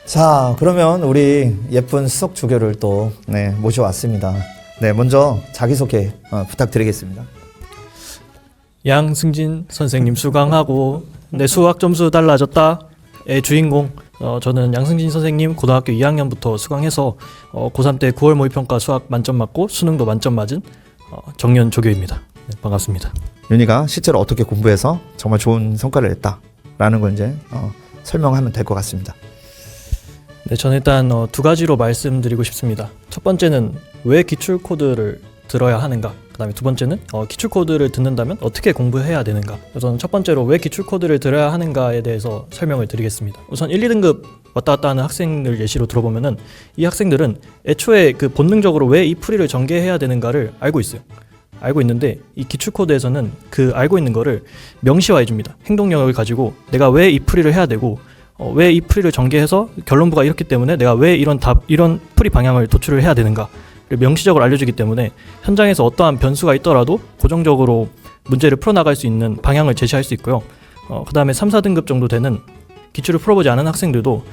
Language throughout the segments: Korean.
자, 그러면 우리 예쁜 수석 주교를 또 모셔왔습니다. 네, 먼저 자기소개 부탁드리겠습니다. 양승진 선생님 수강하고 내 수학 점수 달라졌다의 주인공, 저는 양승진 선생님 고등학교 2학년부터 수강해서 고3 때 9월 모의평가 수학 만점 맞고 수능도 만점 맞은 정연 조교입니다. 네, 반갑습니다. 윤희가 실제로 어떻게 공부해서 정말 좋은 성과를 냈다라는 걸 이제 설명하면 될 것 같습니다. 네, 저는 일단 두 가지로 말씀드리고 싶습니다. 첫 번째는 왜 기출 코드를 들어야 하는가, 그 다음에 두 번째는 기출 코드를 듣는다면 어떻게 공부해야 되는가. 우선 첫 번째로 왜 기출 코드를 들어야 하는가에 대해서 설명을 드리겠습니다. 우선 1, 2등급 왔다 갔다 하는 학생들 예시로 들어보면은 이 학생들은 애초에 그 본능적으로 왜 이 풀이를 전개해야 되는가를 알고 있어요. 알고 있는데 이 기출 코드에서는 그 알고 있는 거를 명시화해 줍니다. 행동 영역을 가지고 내가 왜 이 풀이를 해야 되고 왜 이 풀이를 전개해서 결론부가 이렇기 때문에 내가 왜 이런 풀이 방향을 도출을 해야 되는가를 명시적으로 알려주기 때문에 현장에서 어떠한 변수가 있더라도 고정적으로 문제를 풀어나갈 수 있는 방향을 제시할 수 있고요. 그 다음에 3, 4등급 정도 되는 기출을 풀어보지 않은 학생들도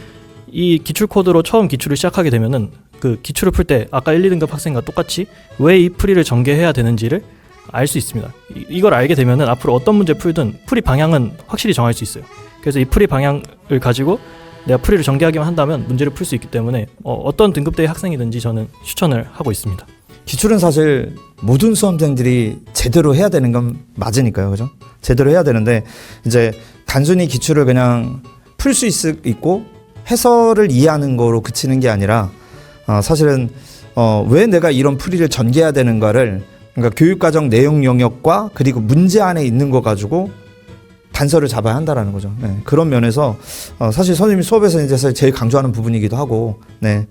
이 기출 코드로 처음 기출을 시작하게 되면은 그 기출을 풀 때 아까 1, 2등급 학생과 똑같이 왜 이 풀이를 전개해야 되는지를 알 수 있습니다. 이걸 알게 되면은 앞으로 어떤 문제 풀든 풀이 방향은 확실히 정할 수 있어요. 그래서 이 풀이 방향을 가지고 내가 풀이를 전개하기만 한다면 문제를 풀 수 있기 때문에 어떤 등급대의 학생이든지 저는 추천을 하고 있습니다. 기출은 사실 모든 수험생들이 제대로 해야 되는 건 맞으니까요, 그죠? 제대로 해야 되는데 이제 단순히 기출을 그냥 풀 수 있고 해설을 이해하는 거로 그치는 게 아니라 사실은 왜 내가 이런 풀이를 전개해야 되는가를, 그러니까 교육과정 내용 영역과 그리고 문제 안에 있는 거 가지고 단서를 잡아야 한다라는 거죠. 네, 그런 면에서 사실 선생님이 수업에서 이제 제일 강조하는 부분이기도 하고, 네,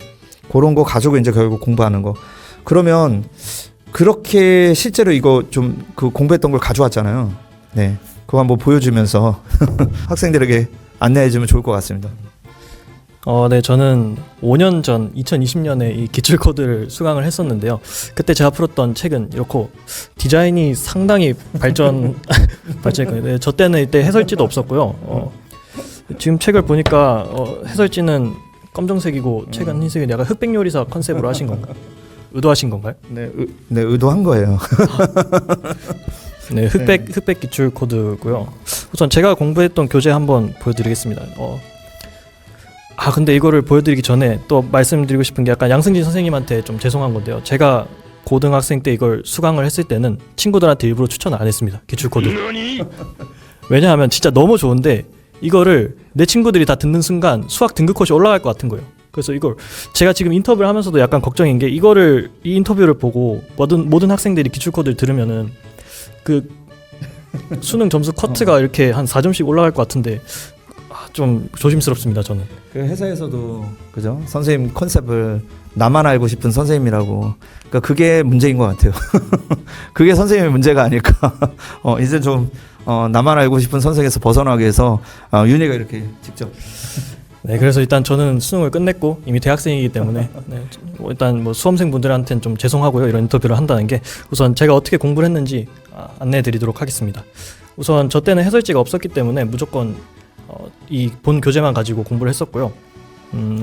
그런 거 가지고 이제 결국 공부하는 거. 그러면 그렇게 실제로 이거 좀 그 공부했던 걸 가져왔잖아요. 네, 그거 한번 보여주면서 학생들에게 안내해주면 좋을 것 같습니다. 네, 저는 5년 전 2020년에 이 기출 코드를 수강을 했었는데요. 그때 제가 풀었던 책은 이렇고 디자인이 상당히 발전했거든요. 네, 저 때는 이때 해설지도 없었고요. 지금 책을 보니까 해설지는 검정색이고 책은 흰색인데 약간 흑백 요리사 컨셉으로 하신 건가요? 의도하신 건가요? 네, 의도한 거예요. 네, 흑백 기출 코드고요. 우선 제가 공부했던 교재 한번 보여드리겠습니다. 근데 이거를 보여드리기 전에 또 말씀드리고 싶은 게 약간 양승진 선생님한테 좀 죄송한 건데요. 제가 고등학생 때 이걸 수강을 했을 때는 친구들한테 일부러 추천을 안 했습니다. 기출코드. 왜냐하면 진짜 너무 좋은데 이거를 내 친구들이 다 듣는 순간 수학 등급컷이 올라갈 것 같은 거예요. 그래서 이걸 제가 지금 인터뷰를 하면서도 약간 걱정인 게 이 인터뷰를 보고 모든 학생들이 기출코드를 들으면은 그 수능 점수 커트가 이렇게 한 4점씩 올라갈 것 같은데 좀 조심스럽습니다, 저는. 그 회사에서도 그죠? 선생님 컨셉을 나만 알고 싶은 선생님이라고. 그러니까 그게 문제인 것 같아요. 그게 선생님의 문제가 아닐까. 이제 좀 나만 알고 싶은 선생에서 벗어나기 위해서 윤희가 이렇게 직접. 네, 그래서 일단 저는 수능을 끝냈고 이미 대학생이기 때문에 일단 뭐 수험생분들한테는 좀 죄송하고요, 이런 인터뷰를 한다는 게. 우선 제가 어떻게 공부를 했는지 안내해드리도록 하겠습니다. 우선 저 때는 해설지가 없었기 때문에 무조건 이 본 교재만 가지고 공부를 했었고요.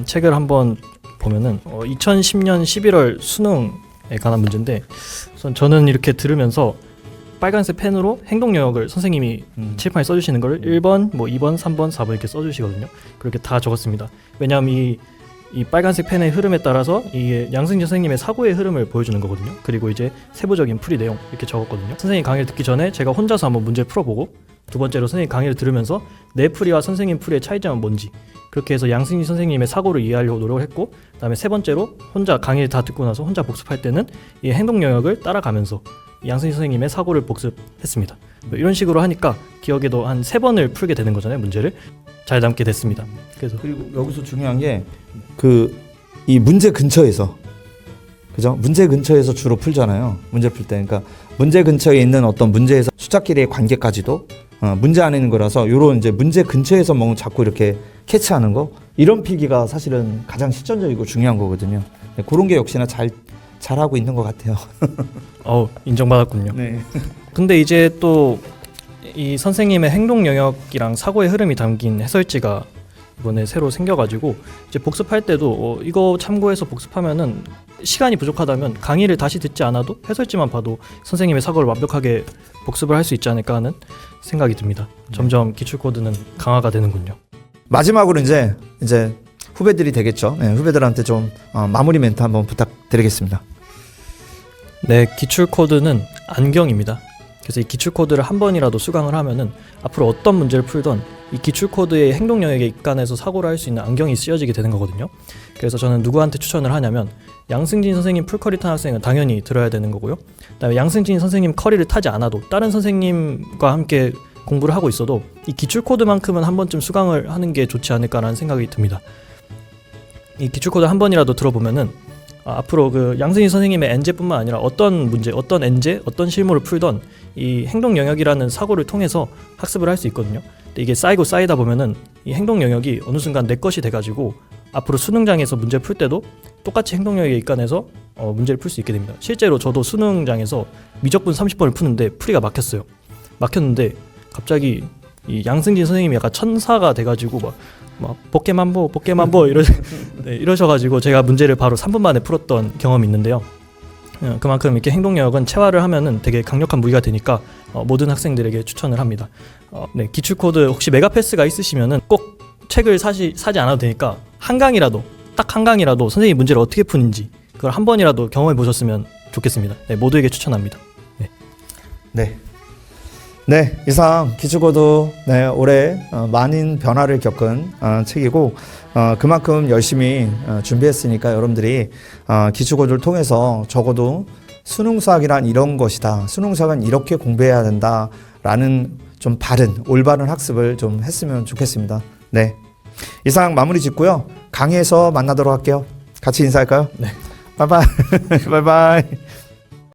책을 한번 보면은 2010년 11월 수능에 관한 문제인데, 우선 저는 이렇게 들으면서 빨간색 펜으로 행동 영역을 선생님이 칠판에 써주시는 걸 1번, 뭐 2번, 3번, 4번 이렇게 써주시거든요. 그렇게 다 적었습니다. 왜냐하면 이 빨간색 펜의 흐름에 따라서 이게 양승진 선생님의 사고의 흐름을 보여주는 거거든요. 그리고 이제 세부적인 풀이 내용 이렇게 적었거든요. 선생님 강의를 듣기 전에 제가 혼자서 한번 문제를 풀어보고, 두 번째로 선생님 강의를 들으면서 내 풀이와 선생님 풀이의 차이점은 뭔지, 그렇게 해서 양승진 선생님의 사고를 이해하려고 노력을 했고, 그 다음에 세 번째로 혼자 강의를 다 듣고 나서 혼자 복습할 때는 이 행동 영역을 따라가면서 양승진 선생님의 사고를 복습했습니다. 이런 식으로 하니까 기억에도 한 3번을 풀게 되는 거잖아요. 문제를 잘 남게 됐습니다. 그리고 여기서 중요한 게 이 문제 근처에서, 그죠? 문제 근처에서 주로 풀잖아요. 문제 풀 때. 그러니까 문제 근처에 있는 어떤 문제에서 숫자끼리의 관계까지도 문제 안에 있는 거라서 요런 이제 문제 근처에서 뭐 자꾸 이렇게 캐치하는 거, 이런 필기가 사실은 가장 실전적이고 중요한 거거든요. 네, 그런 게 역시나 잘하고 있는 것 같아요. 인정받았군요. 네. 근데 이제 또 이 선생님의 행동 영역이랑 사고의 흐름이 담긴 해설지가 이번에 새로 생겨가지고 이제 복습할 때도 이거 참고해서 복습하면은 시간이 부족하다면 강의를 다시 듣지 않아도 해설지만 봐도 선생님의 사고를 완벽하게 복습을 할 수 있지 않을까 하는 생각이 듭니다. 점점 기출 코드는 강화가 되는군요. 마지막으로 이제 후배들이 되겠죠. 네, 후배들한테 좀 마무리 멘트 한번 부탁드리겠습니다. 네, 기출 코드는 안경입니다. 그래서 이 기출 코드를 한 번이라도 수강을 하면은 앞으로 어떤 문제를 풀던 이 기출 코드의 행동 영역에 입간해서 사고를 할 수 있는 안경이 쓰여지게 되는 거거든요. 그래서 저는 누구한테 추천을 하냐면 양승진 선생님 풀커리 탄 학생은 당연히 들어야 되는 거고요. 그다음에 양승진 선생님 커리를 타지 않아도 다른 선생님과 함께 공부를 하고 있어도 이 기출 코드만큼은 한 번쯤 수강을 하는 게 좋지 않을까라는 생각이 듭니다. 이 기출 코드 한 번이라도 들어보면은 앞으로 그 양승진 선생님의 엔제뿐만 아니라 어떤 문제, 어떤 엔제, 어떤 실무를 풀던 이 행동 영역이라는 사고를 통해서 학습을 할 수 있거든요. 근데 이게 쌓이고 쌓이다 보면은 이 행동 영역이 어느 순간 내 것이 돼가지고 앞으로 수능장에서 문제 풀 때도 똑같이 행동 영역에 입간해서 문제를 풀 수 있게 됩니다. 실제로 저도 수능장에서 미적분 30번을 푸는데 풀이가 막혔는데 갑자기 이 양승진 선생님이 약간 천사가 돼가지고 막 포켓만보 이러셔가지고 제가 문제를 바로 3분 만에 풀었던 경험이 있는데요. 그만큼 이렇게 행동력은 체화를 하면은 되게 강력한 무기가 되니까 모든 학생들에게 추천을 합니다. 네, 기출코드 혹시 메가패스가 있으시면은 꼭 책을 사지 않아도 되니까 딱 한 강이라도 선생님이 문제를 어떻게 푸는지 그걸 한 번이라도 경험해 보셨으면 좋겠습니다. 네, 모두에게 추천합니다. 네, 이상 기출코드 올해 많은 변화를 겪은 책이고 그만큼 열심히 준비했으니까 여러분들이 기출코드를 통해서 적어도 수능 수학이란 이런 것이다. 수능 수학은 이렇게 공부해야 된다라는 좀 올바른 학습을 좀 했으면 좋겠습니다. 네, 이상 마무리 짓고요. 강의에서 만나도록 할게요. 같이 인사할까요? 네. 바이바이. 바이바이.